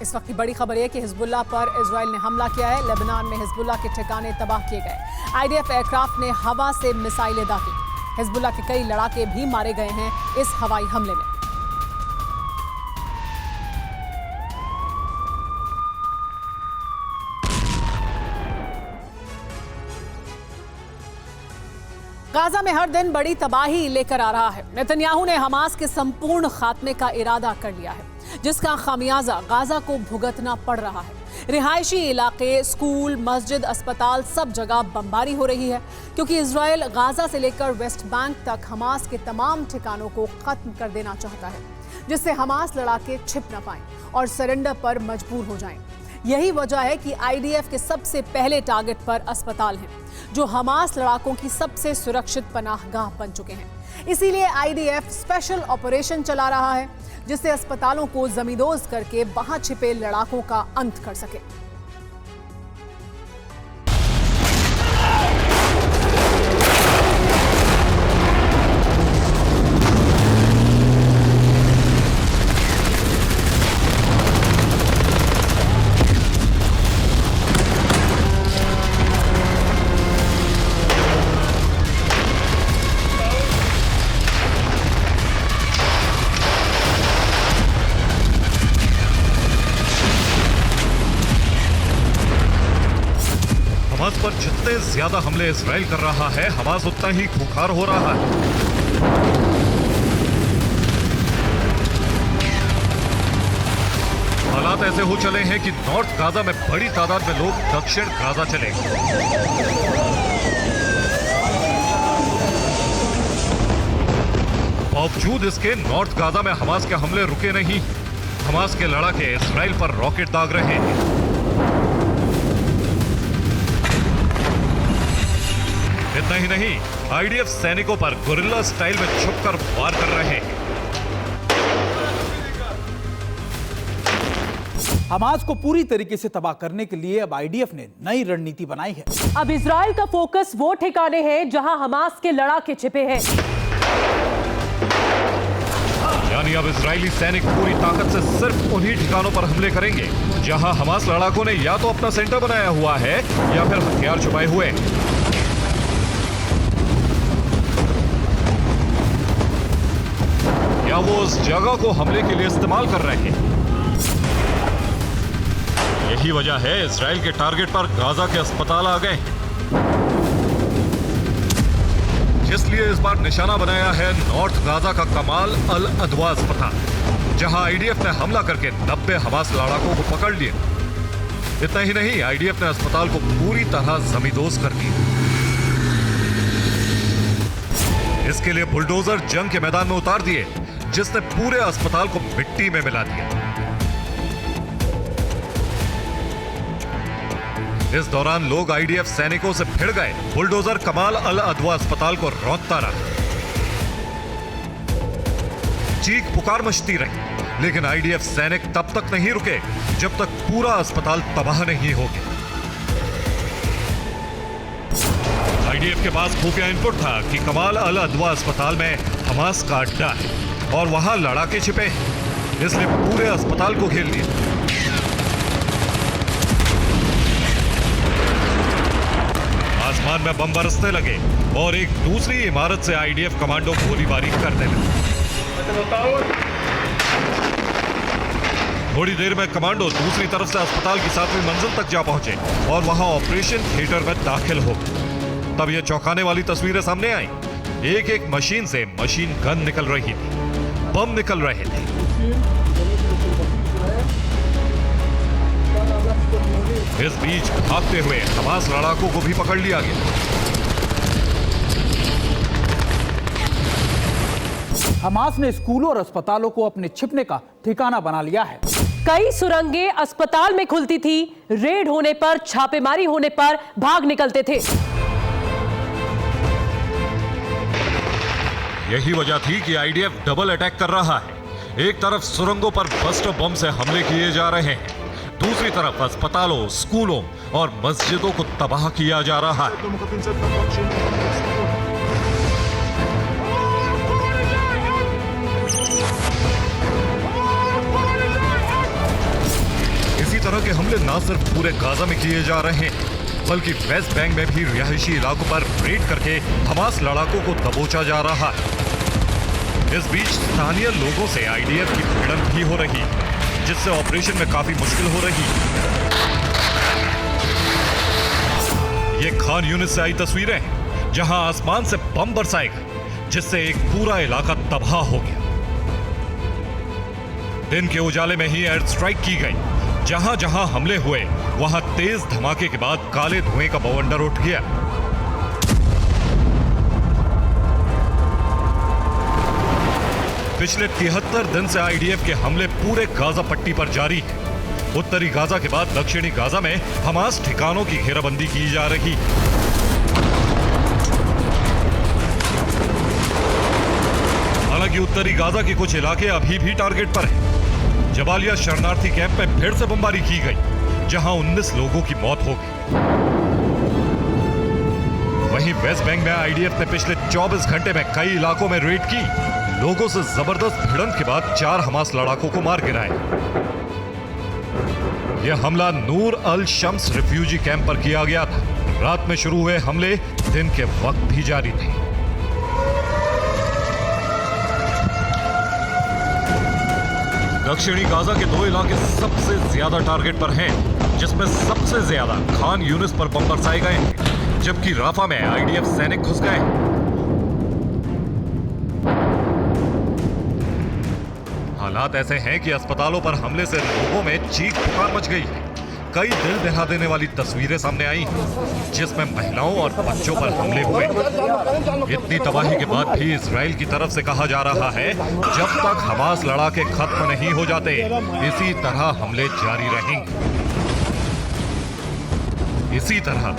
इस वक्त की बड़ी खबर यह कि हिजबुल्लाह पर इजराइल ने हमला किया है। लेबनान में हिजबुल्लाह के ठिकाने तबाह किए गए। आईडीएफ एयरक्राफ्ट ने हवा से मिसाइलें दागी। हिजबुल्लाह के कई लड़ाके भी मारे गए हैं इस हवाई हमले में। गाजा में हर दिन बड़ी तबाही लेकर आ रहा है। नेतन्याहू ने हमास के संपूर्ण खात्मे का इरादा कर लिया है, जिसका खामियाजा गाजा को भुगतना पड़ रहा है। रिहायशी इलाके, स्कूल, मस्जिद, अस्पताल, सब जगह बमबारी हो रही है, क्योंकि इजराइल गाजा से लेकर वेस्ट बैंक तक हमास के तमाम ठिकानों को खत्म कर देना चाहता है, जिससे हमास लड़ाके छिप न पाएं और सरेंडर पर मजबूर हो जाएं। यही वजह है कि आईडीएफ के सबसे पहले टारगेट पर अस्पताल हैं, जो हमास लड़ाकों की सबसे सुरक्षित पनाहगाह बन चुके हैं। इसीलिए आईडीएफ स्पेशल ऑपरेशन चला रहा है, जिससे अस्पतालों को जमींदोज करके वहां छिपे लड़ाकों का अंत कर सके। हमास पर जितने ज्यादा हमले इजराइल कर रहा है, हमास उतना ही खूंखार हो रहा है। हालात ऐसे हो चले हैं कि नॉर्थ गाजा में बड़ी तादाद में लोग दक्षिण गाजा चले गए। बावजूद इसके नॉर्थ गाजा में हमास के हमले रुके नहीं। हमास के लड़ाके इजराइल पर रॉकेट दाग रहे हैं। इतना ही नहीं, आईडीएफ सैनिकों पर गुरिल्ला स्टाइल में छुपकर वार कर रहे हैं। हमास को पूरी तरीके से तबाह करने के लिए अब आईडीएफ ने नई रणनीति बनाई है। अब इजराइल का फोकस वो ठिकाने हैं जहां हमास के लड़ाके छिपे हैं। यानी अब इजरायली सैनिक पूरी ताकत से सिर्फ उन्हीं ठिकानों पर हमले करेंगे जहां हमास लड़ाकों ने या तो अपना सेंटर बनाया हुआ है या फिर हथियार छुपाए हुए। या वो उस जगह को हमले के लिए इस्तेमाल कर रहे हैं। यही वजह है इजराइल के टारगेट पर गाजा के अस्पताल आ गए, इसलिए इस बार निशाना बनाया है नॉर्थ गाजा का कमाल अल अदवा अस्पताल, जहां आईडीएफ ने हमला करके 90 हमास लड़ाकों को पकड़ लिए। इतना ही नहीं, आईडीएफ ने अस्पताल को पूरी तरह जमींदोज कर दिया। इसके लिए बुलडोजर जंग के मैदान में उतार दिए, जिसने पूरे अस्पताल को मिट्टी में मिला दिया। इस दौरान लोग आईडीएफ सैनिकों से भिड़ गए। बुलडोजर कमाल अल अदवा अस्पताल को रौंदता रहा, चीख पुकार मचती रही, लेकिन आईडीएफ सैनिक तब तक नहीं रुके जब तक पूरा अस्पताल तबाह नहीं हो गया। आईडीएफ के पास खुफिया इनपुट था कि कमाल अल अदवा अस्पताल में हमास का अड्डा है और वहां लड़ाके छिपे हैं, इसलिए पूरे अस्पताल को घेर लिया। आसमान में बम बरसने लगे और एक दूसरी इमारत से आईडीएफ कमांडो गोलीबारी करने लगे। थोड़ी देर में कमांडो दूसरी तरफ से अस्पताल की 7वीं मंजिल तक जा पहुंचे और वहां ऑपरेशन थिएटर में दाखिल हो गए। तब ये चौंकाने वाली तस्वीरें सामने आई। एक एक मशीन से मशीन गन निकल रही थी, बम निकल रहे थे। इस बीच भागते हुए हमास लड़ाकों को भी पकड़ लिया गया। हमास ने स्कूलों और अस्पतालों को अपने छिपने का ठिकाना बना लिया है। कई सुरंगें अस्पताल में खुलती थी, रेड होने पर, छापेमारी होने पर भाग निकलते थे। यही वजह थी कि आईडीएफ डबल अटैक कर रहा है। एक तरफ सुरंगों पर बस्टर बम से हमले किए जा रहे हैं, दूसरी तरफ अस्पतालों, स्कूलों और मस्जिदों को तबाह किया जा रहा है। तरह के हमले न सिर्फ पूरे गाजा में किए जा रहे हैं, बल्कि वेस्ट बैंक में भी रिहायशी इलाकों पर रेड करके हमास लड़ाकों को दबोचा जा रहा है। इस बीच स्थानीय लोगों से आईडीएफ की भिड़ंत भी हो रही, जिससे ऑपरेशन में काफी मुश्किल हो रही। ये खान यूनिस से आई तस्वीरें हैं, जहां आसमान से बम बरसाए गए, जिससे एक पूरा इलाका तबाह हो गया। दिन के उजाले में ही एयर स्ट्राइक की गई। जहां जहां हमले हुए वहां तेज धमाके के बाद काले धुएं का बवंडर उठ गया। पिछले 73 दिन से आईडीएफ के हमले पूरे गाजा पट्टी पर जारी है। उत्तरी गाजा के बाद दक्षिणी गाजा में हमास ठिकानों की घेराबंदी की जा रही। हालांकि उत्तरी गाजा के कुछ इलाके अभी भी टारगेट पर हैं। जबालिया शरणार्थी कैंप में फिर से बमबारी की गई, जहां 19 लोगों की मौत हो गई। वहीं वेस्ट बैंक में आईडीएफ ने पिछले 24 घंटे में कई इलाकों में रेड की। लोगों से जबरदस्त भिड़ंत के बाद 4 हमास लड़ाकों को मार गिराया। यह हमला नूर अल शम्स रिफ्यूजी कैंप पर किया गया था। रात में शुरू हुए हमले दिन के वक्त भी जारी थे। दक्षिणी गाजा के 2 इलाके सबसे ज्यादा टारगेट पर हैं, जिसमें सबसे ज्यादा खान यूनिस पर बम बरसाए गए हैं, जबकि राफा में आईडीएफ सैनिक घुस गए। हालात ऐसे हैं कि अस्पतालों पर हमले से लोगों में चीख पुकार मच गई है। कई दिल दहला देने वाली तस्वीरें सामने आई, जिसमें महिलाओं और बच्चों पर हमले हुए। इतनी तबाही के बाद भी इजराइल की तरफ से कहा जा रहा है, जब तक हमास लड़ाके खत्म नहीं हो जाते, इसी तरह हमले जारी रहेंगे। इसी तरह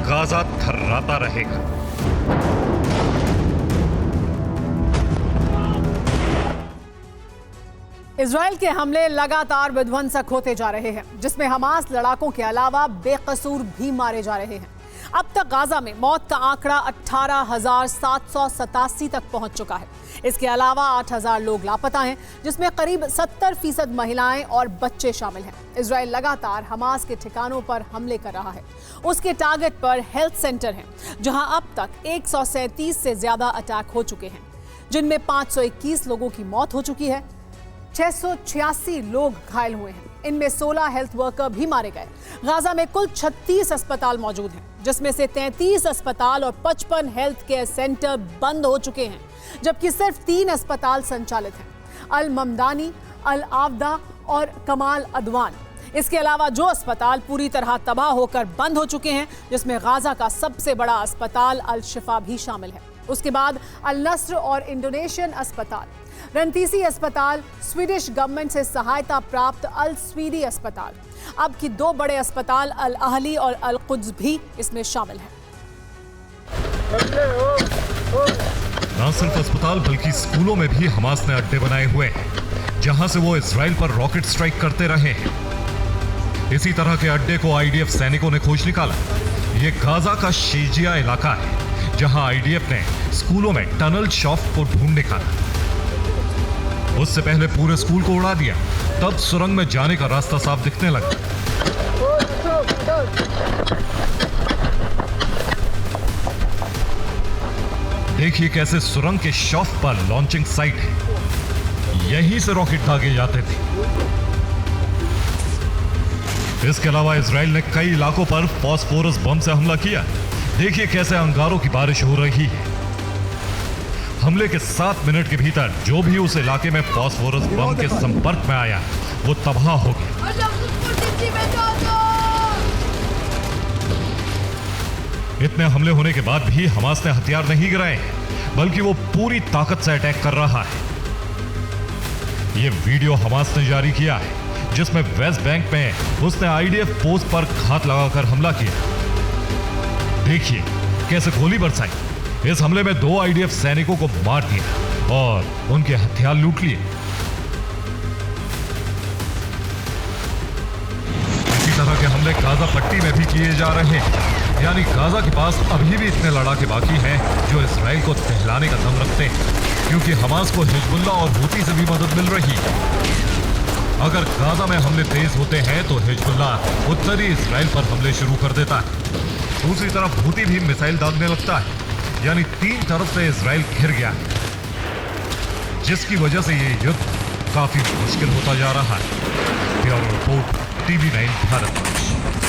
गाजा थर्राता रहेगा। इजराइल के हमले लगातार विध्वंसक होते जा रहे हैं, जिसमें हमास लड़ाकों के अलावा बेकसूर भी मारे जा रहे हैं। अब तक गाजा में मौत का आंकड़ा 18,787 तक पहुंच चुका है। इसके अलावा 8,000 लोग लापता हैं, जिसमें करीब 70% महिलाएं और बच्चे शामिल हैं। इजराइल लगातार हमास के ठिकानों पर हमले कर रहा है। उसके टारगेट पर हेल्थ सेंटर हैं, जहां अब तक 137 से ज्यादा अटैक हो चुके हैं, जिनमें 521 लोगों की मौत हो चुकी है। 686 लोग घायल हुए हैं। इनमें 16 हेल्थ वर्कर भी मारे गए। गाजा में कुल 36 अस्पताल मौजूद हैं, जिसमें से 33 अस्पताल और 55 हेल्थ केयर सेंटर बंद हो चुके हैं, जबकि सिर्फ 3 अस्पताल संचालित हैं, अल ममदानी, अल आवदा और कमाल अदवान। इसके अलावा जो अस्पताल पूरी तरह तबाह होकर बंद हो चुके हैं, जिसमें गाजा का सबसे बड़ा अस्पताल अल शिफा भी शामिल है। उसके बाद अल नस्र और इंडोनेशियन अस्पताल, रंतीसी अस्पताल, स्वीडिश गवर्नमेंट से सहायता प्राप्त अल स्वीडी अस्पताल, अब की 2 बड़े अस्पताल अल अहली और अल कुद्स भी इसमें शामिल हैं। न सिर्फ अस्पताल बल्कि स्कूलों में भी हमास ने अड्डे बनाए हुए हैं, जहां से वो इजराइल पर रॉकेट स्ट्राइक करते रहे हैं। इसी तरह के अड्डे को आईडीएफ सैनिकों ने खोज निकाला। ये गाजा का शीजिया इलाका है, जहां आईडीएफ ने स्कूलों में टनल शॉफ्ट को ढूंढ निकाला। उससे पहले पूरे स्कूल को उड़ा दिया, तब सुरंग में जाने का रास्ता साफ दिखने लगा। देखिए कैसे सुरंग के शॉफ्ट पर लॉन्चिंग साइट है, यहीं से रॉकेट दागे जाते थे। इसके अलावा इजराइल ने कई इलाकों पर फॉस्फोरस बम से हमला किया। देखिए कैसे अंगारों की बारिश हो रही है। हमले के 7 मिनट के भीतर जो भी उस इलाके में फॉस्फोरस बम के संपर्क में आया, वो तबाह हो गया। इतने हमले होने के बाद भी हमास ने हथियार नहीं गिराए, बल्कि वो पूरी ताकत से अटैक कर रहा है। ये वीडियो हमास ने जारी किया है, जिसमें वेस्ट बैंक में उसने आईडीएफ पोस्ट पर घात लगाकर हमला किया। देखिए कैसे गोली बरसाई। इस हमले में 2 आईडीएफ सैनिकों को मार दिया और उनके हथियार लूट लिए। इसी तरह के हमले गाजा पट्टी में भी किए जा रहे हैं, यानी गाजा के पास अभी भी इतने लड़ाके बाकी हैं जो इजराइल को दहलाने का दम रखते हैं, क्योंकि हमास को हिजबुल्लाह और हूती से भी मदद मिल रही है। अगर गाजा में हमले तेज होते हैं तो हिजबुल्लाह उत्तरी इजराइल पर हमले शुरू कर देता है। दूसरी तरफ हूती भी मिसाइल दागने लगता है, यानी 3 तरफ से इजराइल घिर गया है, जिसकी वजह से ये युद्ध काफी मुश्किल होता जा रहा है। Bureau report, TV9 Bharat.